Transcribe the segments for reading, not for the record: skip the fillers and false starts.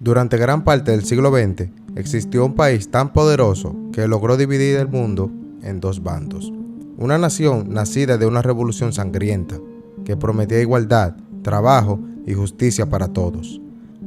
Durante gran parte del siglo XX existió un país tan poderoso que logró dividir el mundo en dos bandos. Una nación nacida de una revolución sangrienta que prometía igualdad, trabajo y justicia para todos.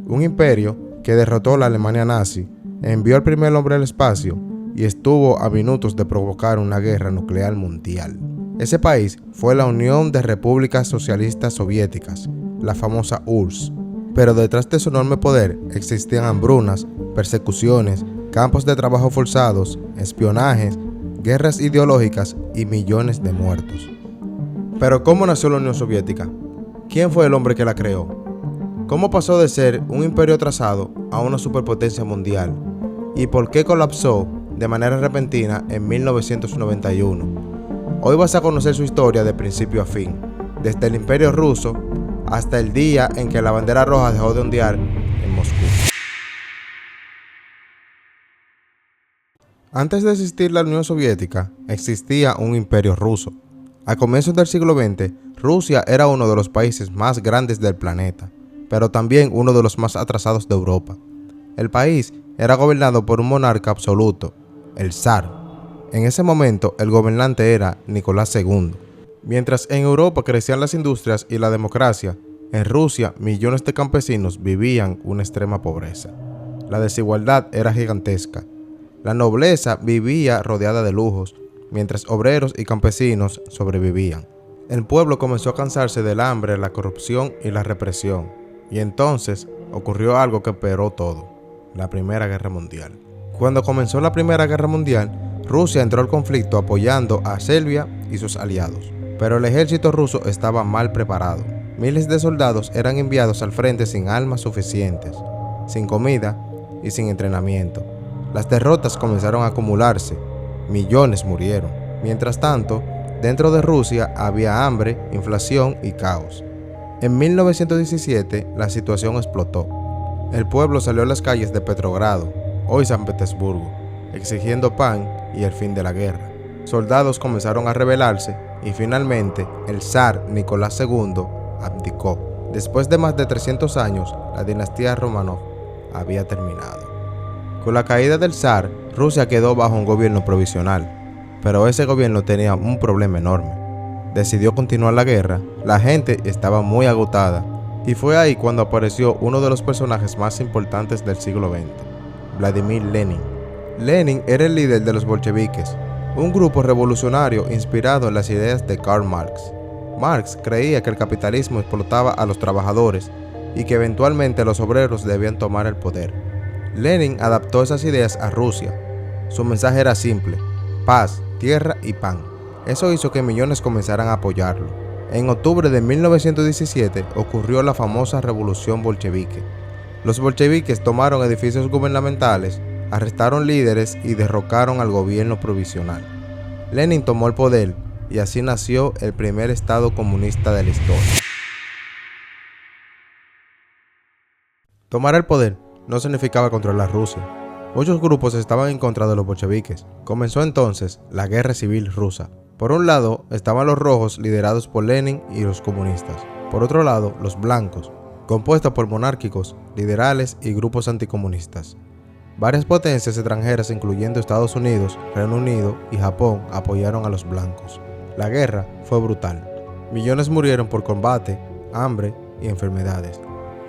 Un imperio que derrotó a la Alemania nazi, envió al primer hombre al espacio y estuvo a minutos de provocar una guerra nuclear mundial. Ese país fue la Unión de Repúblicas Socialistas Soviéticas, la famosa URSS. Pero detrás de su enorme poder existían hambrunas, persecuciones, campos de trabajo forzados, espionajes, guerras ideológicas y millones de muertos. Pero ¿cómo nació la Unión Soviética? ¿Quién fue el hombre que la creó? ¿Cómo pasó de ser un imperio atrasado a una superpotencia mundial? ¿Y por qué colapsó de manera repentina en 1991? Hoy vas a conocer su historia de principio a fin, desde el Imperio Ruso hasta el día en que la bandera roja dejó de ondear en Moscú. Antes de existir la Unión Soviética, existía un imperio ruso. A comienzos del siglo XX, Rusia era uno de los países más grandes del planeta, pero también uno de los más atrasados de Europa. El país era gobernado por un monarca absoluto, el zar. En ese momento, el gobernante era Nicolás II. Mientras en Europa crecían las industrias y la democracia, en Rusia millones de campesinos vivían una extrema pobreza. La desigualdad era gigantesca. La nobleza vivía rodeada de lujos, mientras obreros y campesinos sobrevivían. El pueblo comenzó a cansarse del hambre, la corrupción y la represión. Y entonces ocurrió algo que empeoró todo: la Primera Guerra Mundial. Cuando comenzó la Primera Guerra Mundial, Rusia entró al conflicto apoyando a Serbia y sus aliados. Pero el ejército ruso estaba mal preparado. Miles de soldados eran enviados al frente sin armas suficientes, sin comida y sin entrenamiento. Las derrotas comenzaron a acumularse. Millones murieron. Mientras tanto, dentro de Rusia había hambre, inflación y caos. En 1917, la situación explotó. El pueblo salió a las calles de Petrogrado, hoy San Petersburgo, exigiendo pan y el fin de la guerra. Soldados comenzaron a rebelarse y finalmente el zar Nicolás II abdicó. Después de más de 300 años, la dinastía Romanov había terminado. Con la caída del zar, Rusia quedó bajo un gobierno provisional, pero ese gobierno tenía un problema enorme. Decidió continuar la guerra, la gente estaba muy agotada, y fue ahí cuando apareció uno de los personajes más importantes del siglo XX, Vladimir Lenin. Lenin era el líder de los bolcheviques, un grupo revolucionario inspirado en las ideas de Karl Marx. Marx creía que el capitalismo explotaba a los trabajadores y que eventualmente los obreros debían tomar el poder. Lenin adaptó esas ideas a Rusia. Su mensaje era simple: paz, tierra y pan. Eso hizo que millones comenzaran a apoyarlo. En octubre de 1917 ocurrió la famosa revolución bolchevique. Los bolcheviques tomaron edificios gubernamentales, arrestaron líderes y derrocaron al gobierno provisional. Lenin tomó el poder y así nació el primer estado comunista de la historia. Tomar el poder no significaba controlar Rusia. Muchos grupos estaban en contra de los bolcheviques. Comenzó entonces la Guerra Civil Rusa. Por un lado estaban los rojos, liderados por Lenin y los comunistas. Por otro lado, los blancos, compuestos por monárquicos, liberales y grupos anticomunistas. Varias potencias extranjeras, incluyendo Estados Unidos, Reino Unido y Japón, apoyaron a los blancos. La guerra fue brutal. Millones murieron por combate, hambre y enfermedades.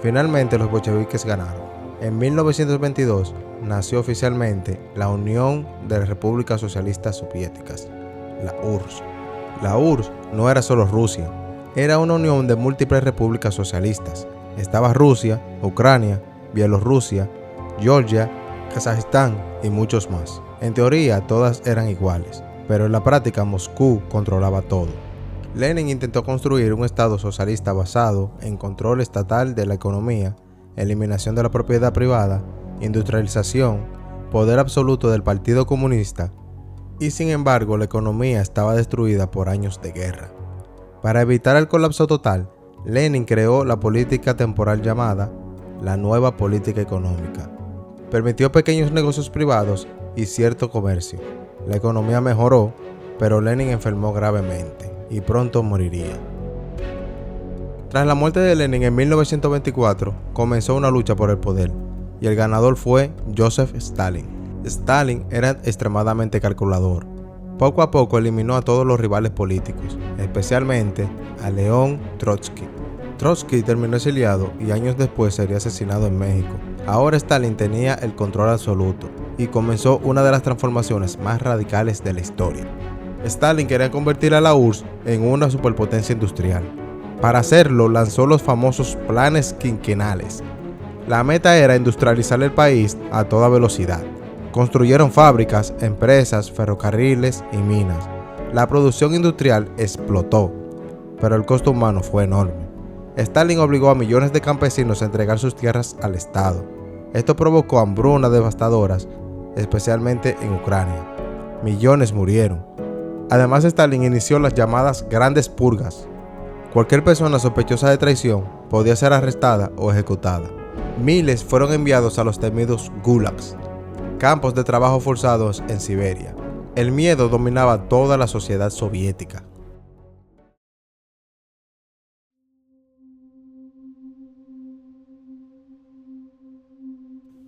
Finalmente los bolcheviques ganaron. En 1922 nació oficialmente la Unión de Repúblicas Socialistas Soviéticas, la URSS. La URSS no era solo Rusia, era una unión de múltiples repúblicas socialistas. Estaba Rusia, Ucrania, Bielorrusia, Georgia, Kazajistán y muchos más. En teoría todas eran iguales, pero en la práctica Moscú controlaba todo. Lenin intentó construir un estado socialista basado en control estatal de la economía, eliminación de la propiedad privada, industrialización, poder absoluto del Partido Comunista, y sin embargo la economía estaba destruida por años de guerra. Para evitar el colapso total, Lenin creó la política temporal llamada la nueva política económica. Permitió pequeños negocios privados y cierto comercio. La economía mejoró, pero Lenin enfermó gravemente y pronto moriría. Tras la muerte de Lenin en 1924, comenzó una lucha por el poder. y el ganador fue Joseph Stalin. Stalin era extremadamente calculador. Poco a poco eliminó a todos los rivales políticos, especialmente a León Trotsky. Trotsky terminó exiliado y años después sería asesinado en México. Ahora Stalin tenía el control absoluto y comenzó una de las transformaciones más radicales de la historia. Stalin quería convertir a la URSS en una superpotencia industrial. Para hacerlo, lanzó los famosos planes quinquenales. La meta era industrializar el país a toda velocidad. Construyeron fábricas, empresas, ferrocarriles y minas. La producción industrial explotó, pero el costo humano fue enorme. Stalin obligó a millones de campesinos a entregar sus tierras al Estado. Esto provocó hambrunas devastadoras, especialmente en Ucrania. Millones murieron. Además, Stalin inició las llamadas Grandes Purgas. Cualquier persona sospechosa de traición podía ser arrestada o ejecutada. Miles fueron enviados a los temidos gulags, campos de trabajo forzados en Siberia. El miedo dominaba toda la sociedad soviética.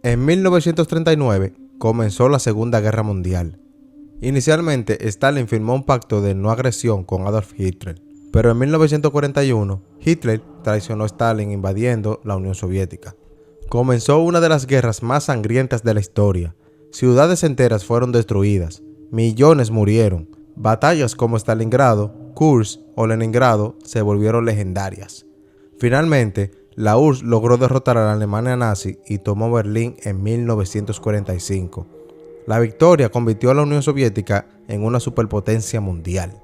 En 1939 comenzó la Segunda Guerra Mundial. Inicialmente, Stalin firmó un pacto de no agresión con Adolf Hitler, pero en 1941, Hitler traicionó a Stalin invadiendo la Unión Soviética. Comenzó una de las guerras más sangrientas de la historia. Ciudades enteras fueron destruidas, millones murieron. Batallas como Stalingrado, Kursk o Leningrado se volvieron legendarias. Finalmente, la URSS logró derrotar a la Alemania nazi y tomó Berlín en 1945. La victoria convirtió a la Unión Soviética en una superpotencia mundial.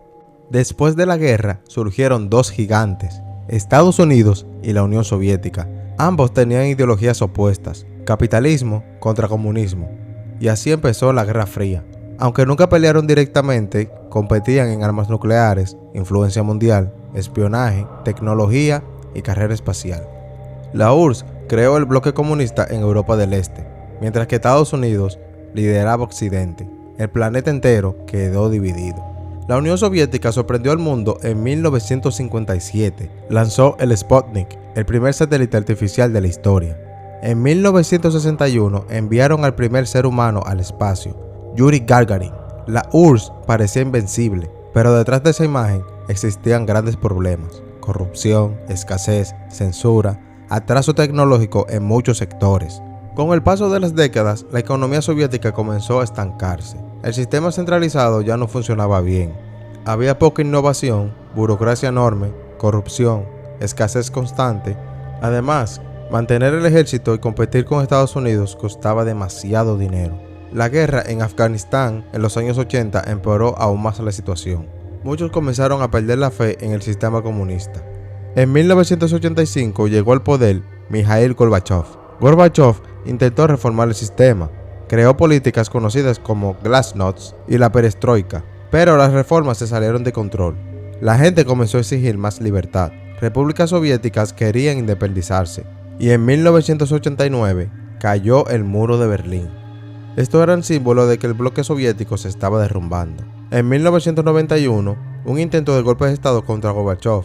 Después de la guerra surgieron dos gigantes, Estados Unidos y la Unión Soviética. Ambos tenían ideologías opuestas, capitalismo contra comunismo, y así empezó la Guerra Fría. Aunque nunca pelearon directamente, competían en armas nucleares, influencia mundial, espionaje, tecnología y carrera espacial. La URSS creó el bloque comunista en Europa del Este, mientras que Estados Unidos lideraba Occidente. El planeta entero quedó dividido. La Unión Soviética sorprendió al mundo en 1957. Lanzó el Sputnik, el primer satélite artificial de la historia. En 1961 enviaron al primer ser humano al espacio, Yuri Gagarin. La URSS parecía invencible, pero detrás de esa imagen existían grandes problemas: corrupción, escasez, censura, atraso tecnológico en muchos sectores. Con el paso de las décadas, la economía soviética comenzó a estancarse. El sistema centralizado ya no funcionaba bien. Había poca innovación, burocracia enorme, corrupción, escasez constante. Además, mantener el ejército y competir con Estados Unidos costaba demasiado dinero. La guerra en Afganistán en los años 80 empeoró aún más la situación. Muchos comenzaron a perder la fe en el sistema comunista. En 1985 llegó al poder Mikhail Gorbachev. Gorbachev intentó reformar el sistema, creó políticas conocidas como Glasnost y la Perestroika, pero las reformas se salieron de control. La gente comenzó a exigir más libertad. Repúblicas soviéticas querían independizarse, y en 1989 cayó el muro de Berlín. Esto era un símbolo de que el bloque soviético se estaba derrumbando. En 1991, un intento de golpe de estado contra Gorbachev.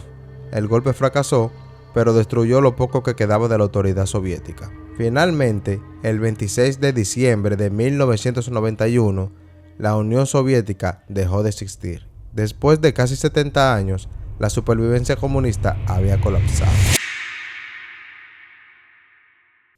El golpe fracasó, pero destruyó lo poco que quedaba de la autoridad soviética. Finalmente, el 26 de diciembre de 1991, la Unión Soviética dejó de existir. Después de casi 70 años, la supervivencia comunista había colapsado.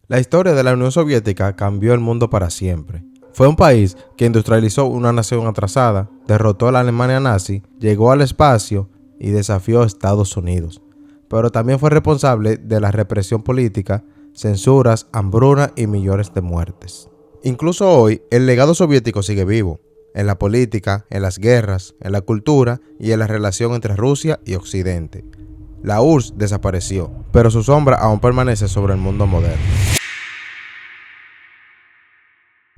La historia de la Unión Soviética cambió el mundo para siempre. Fue un país que industrializó una nación atrasada, derrotó a la Alemania nazi, llegó al espacio y desafió a Estados Unidos. Pero también fue responsable de la represión política, censuras, hambruna y millones de muertes. Incluso hoy, el legado soviético sigue vivo, en la política, en las guerras, en la cultura y en la relación entre Rusia y Occidente. La URSS desapareció, pero su sombra aún permanece sobre el mundo moderno.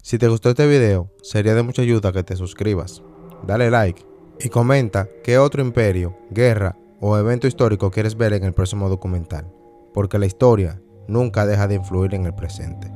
Si te gustó este video, sería de mucha ayuda que te suscribas, dale like y comenta qué otro imperio, guerra o evento histórico quieres ver en el próximo documental, porque la historia nunca deja de influir en el presente.